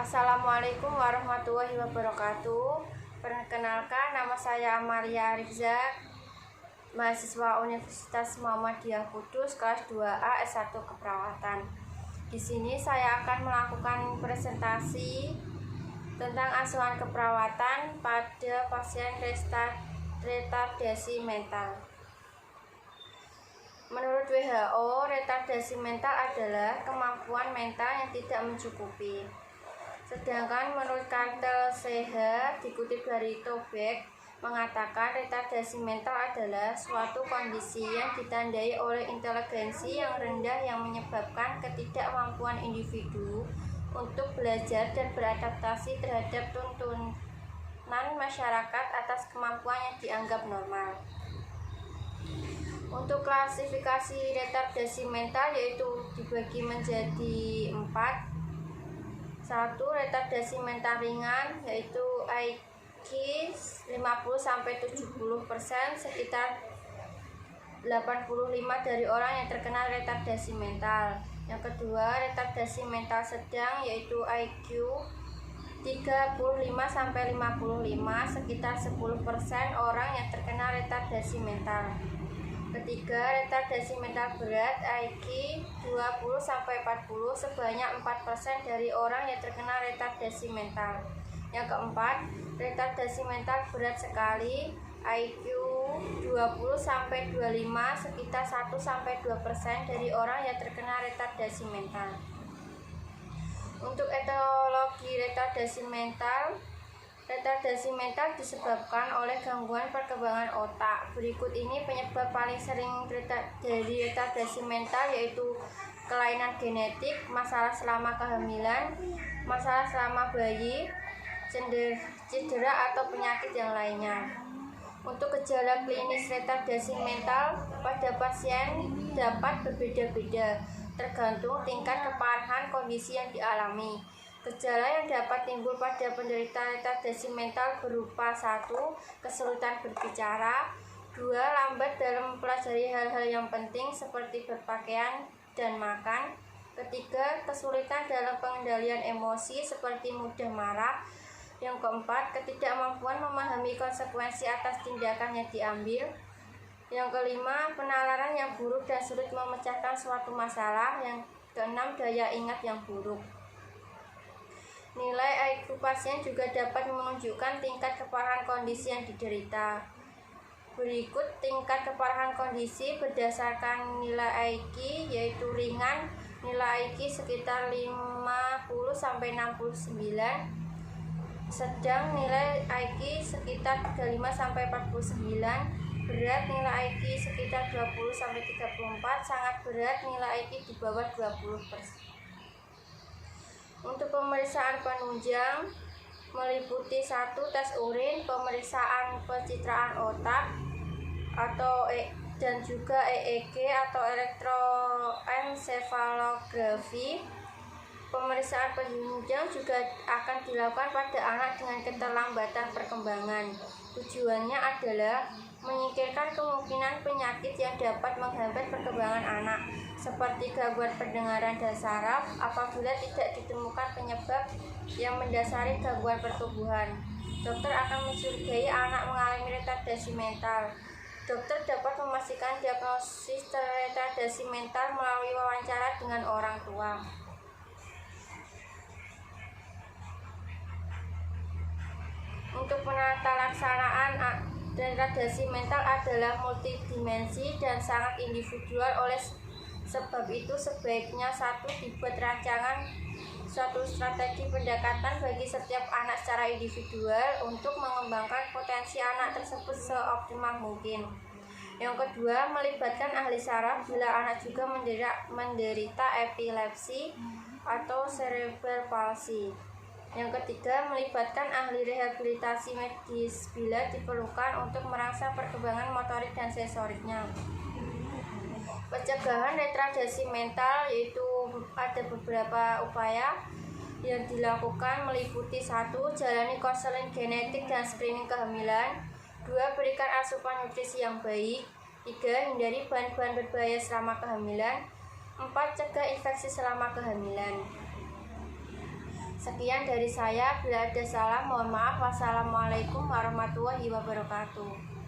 Assalamualaikum warahmatullahi wabarakatuh. Perkenalkan, nama saya Amalia Rizza, mahasiswa Universitas Muhammadiyah Kudus kelas 2A S1 Keperawatan. Di sini saya akan melakukan presentasi tentang asuhan keperawatan pada pasien retardasi mental. Menurut WHO, retardasi mental adalah kemampuan mental yang tidak mencukupi. Sedangkan menurut Carl Seher, dikutip dari Tobek, mengatakan retardasi mental adalah suatu kondisi yang ditandai oleh inteligensi yang rendah yang menyebabkan ketidakmampuan individu untuk belajar dan beradaptasi terhadap tuntunan masyarakat atas kemampuan yang dianggap normal. Untuk klasifikasi retardasi mental yaitu dibagi menjadi 4. 1. Retardasi mental ringan, yaitu IQ 50-70%, sekitar 85 dari orang yang terkena retardasi mental. Yang kedua, retardasi mental sedang, yaitu IQ 35-55, sekitar 10% orang yang terkena retardasi mental. Ketiga, retardasi mental berat IQ 20-40, sebanyak 4% dari orang yang terkena retardasi mental. Yang keempat, retardasi mental berat sekali IQ 20-25, sekitar 1-2% dari orang yang terkena retardasi mental. Untuk etiologi retardasi mental disebabkan oleh gangguan perkembangan otak. Berikut ini penyebab paling sering dari retardasi mental, yaitu kelainan genetik, masalah selama kehamilan, masalah selama bayi, cedera atau penyakit yang lainnya. Untuk gejala klinis retardasi mental pada pasien dapat berbeda-beda, tergantung tingkat keparahan kondisi yang dialami. Gejala yang dapat timbul pada penderita retardasi mental berupa 1. Kesulitan berbicara, 2. Lambat dalam mempelajari hal-hal yang penting seperti berpakaian dan makan, 3. Kesulitan dalam pengendalian emosi seperti mudah marah, yang keempat, ketidakmampuan memahami konsekuensi atas tindakan yang diambil, yang kelima, penalaran yang buruk dan sulit memecahkan suatu masalah, yang keenam, daya ingat yang buruk. Nilai IQ pasien juga dapat menunjukkan tingkat keparahan kondisi yang diderita. Berikut tingkat keparahan kondisi berdasarkan nilai IQ, yaitu ringan, nilai IQ sekitar 50-69, sedang nilai IQ sekitar 35-49, berat nilai IQ sekitar 20-34, sangat berat nilai IQ di bawah 20%. Untuk pemeriksaan penunjang meliputi 1. Tes urin, pemeriksaan pencitraan otak atau dan juga EEG atau elektroencephalografi. Pemeriksaan penunjang juga akan dilakukan pada anak dengan keterlambatan perkembangan. Tujuannya adalah menyingkirkan kemungkinan penyakit yang dapat menghambat perkembangan anak, seperti gangguan pendengaran dan saraf, apabila tidak ditemukan penyebab yang mendasari gangguan pertumbuhan. Dokter akan mencurigai anak mengalami retardasi mental. Dokter dapat memastikan diagnosis retardasi mental melalui wawancara dengan orang tua. Untuk penata laksanaan retardasi mental adalah multidimensi dan sangat individual. Oleh sebab itu sebaiknya dibuat rancangan suatu strategi pendekatan bagi setiap anak secara individual untuk mengembangkan potensi anak tersebut seoptimal mungkin. Yang kedua, melibatkan ahli saraf bila anak juga menderita epilepsi atau cerebral palsy. Yang ketiga, melibatkan ahli rehabilitasi medis bila diperlukan untuk merangsang perkembangan motorik dan sensoriknya. Pencegahan retardasi mental, yaitu ada beberapa upaya yang dilakukan, meliputi 1. Jalani konseling genetik dan screening kehamilan, 2. Berikan asupan nutrisi yang baik, 3. Hindari bahan-bahan berbahaya selama kehamilan, 4. Cegah infeksi selama kehamilan. Sekian dari saya, bila ada salah mohon maaf. Wassalamualaikum warahmatullahi wabarakatuh.